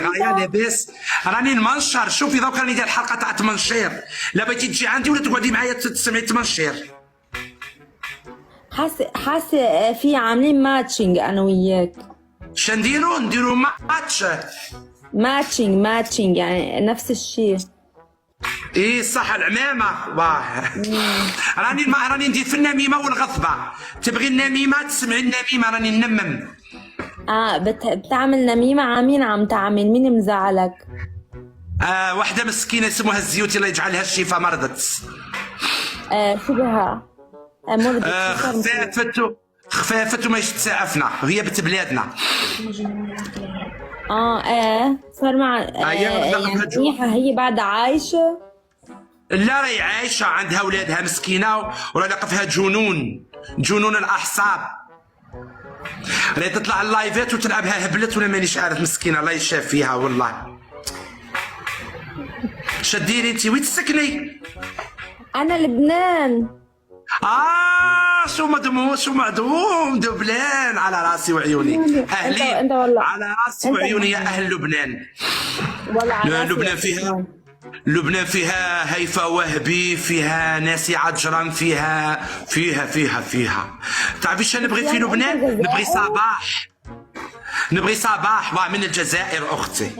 اختي غايه لاباس. راني نمنشر، شوفي دوك راني داير حلقه تاع تمنشير. لا بغيتي تجي عندي ولا تقعدي معايا تسمعي تمنشير. حاسه في عاملين ماتشنج انا وياك. نديرو ماتش. ماتشنج يعني نفس الشيء. ايه صح العمامه واه. راني ندير في النميمه والغضبه. تبغي النميمه تسمعي النميمه راني ننمم. بتعمل نميمه. عامين عم تعمل مين مزعلك؟ واحده مسكينه اسمها الزيوتي الله يجعلها الشفاء مرضت. شو بها؟ مرضت. خفافت وما تسعفنا هي بنت بلادنا. صار مع يعني منيحه هي بعد عايشه؟ لا راهي عايشه عندها اولادها مسكينه وراه لاقى فيها جنون الاعصاب. راهي تطلع اللايفات وتلعبها هبلت ولا مانيش عارف مسكينه الله يشاف فيها والله. شديري انت وين تسكني؟ انا لبنان. شو معدوم دبلان على راسي وعيوني. اهلي انت والله على راسي وعيوني يا اهل لبنان. والله على لبنان فيها هيفا وهبي، فيها ناسي عجران، فيها تعرفي شنو نبغي في لبنان؟ نبغي صباح من الجزائر اختي.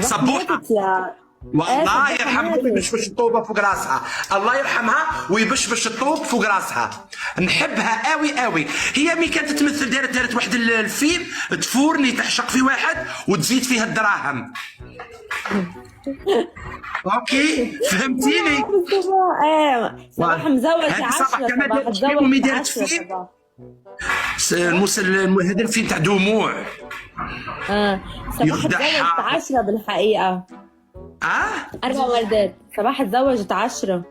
صبوحه والله يرحمها ويبشبش الطوبه فوق راسها. الله يرحمها ويبشبش الطوب فوق راسها. نحبها قوي. هي مي كانت تمثل دارت واحد الفيلم تفورني تحشق في واحد وتزيد فيها الدراهم. اوكي فهمتيني؟ صباح مزوجة 10. صباح كمان تزوج دارت فيلم. هذا الفيلم تاع دموع. صباح تزوجت 10 بالحقيقة. 4 وردات. صباح تزوجت 10.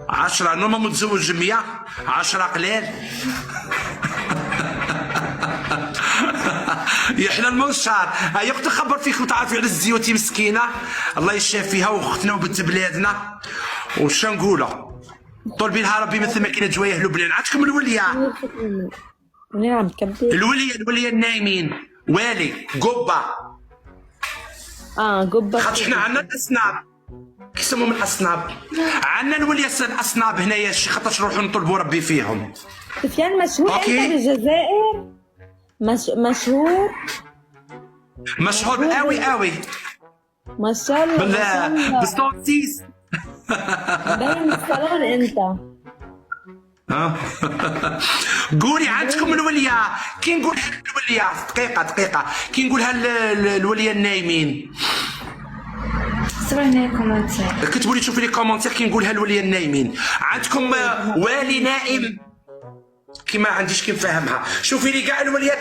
10 نورمال متزوج 100. 10 قليل. يحلى المنشار. هاي اختي خبر فيك وتعرفي على الزيوتي مسكينه الله يشافيها واختنا وبنت بلادنا. وش نقولوا؟ طلبي لها ربي مثل ما كاينه جوايه لبنان. عندكم الوليه؟ منين عم تكبر؟ الوليه النايمين والي قبه. قبه. خاطر حنا عندنا الاسناب كيسموهم الاسناب. عندنا الوليه الاسناب هنايا شي خاطرش نروحوا نطلبوا ربي فيهم. سفيان مشهور انت بالجزائر؟ مشهور قوي ما شاء الله. بالصوصيس باين الصالون انت. قولي عندكم الوليه كي نقول الوليه دقيقه كي نقولها الوليه النايمين سمعنا كومنتير كتبوا لي شوفي لي كومنتير كي نقولها الوليه النايمين. عندكم والي نائم كي ما عنديش كي نفهمها. شوفي لي كاع الوليه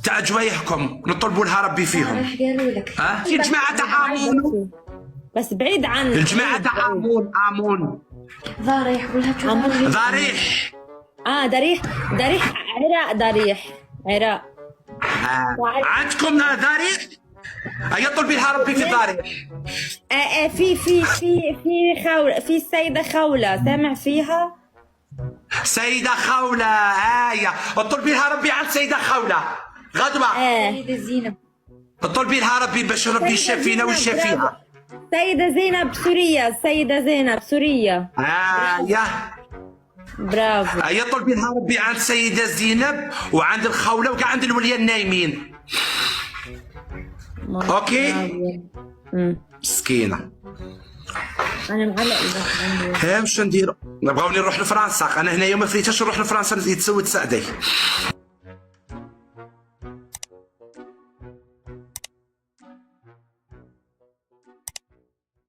تاع جوايهكم نطلبوا لها ربي فيهم. قالوا لك في الجماعه تاع امون بس بعيد عن الجماعه تاع امون ضريح قولها ضريح. ضريح عراق. عندكم ضريح؟ هيا طلبي لها ربي في ضريح. في السيدة خولة سامع فيها؟ سيدة خولة هيا طلبي لها ربي عن سيدة خولة غدوة. سيدة زينب طلبي لها ربي باش ربي يشافينا ويشافيها. سيدة زينب سورية. يا برافو. هيا طلبي لها ربي عند سيدة زينب وعند الخولة وكاع عند الولية النايمين. اوكي مسكينة. انا معلق واش نديرو؟ نبغاو نروح لفرنسا. انا هنايا ما فريتش نروح لفرنسا يتسود سعدي.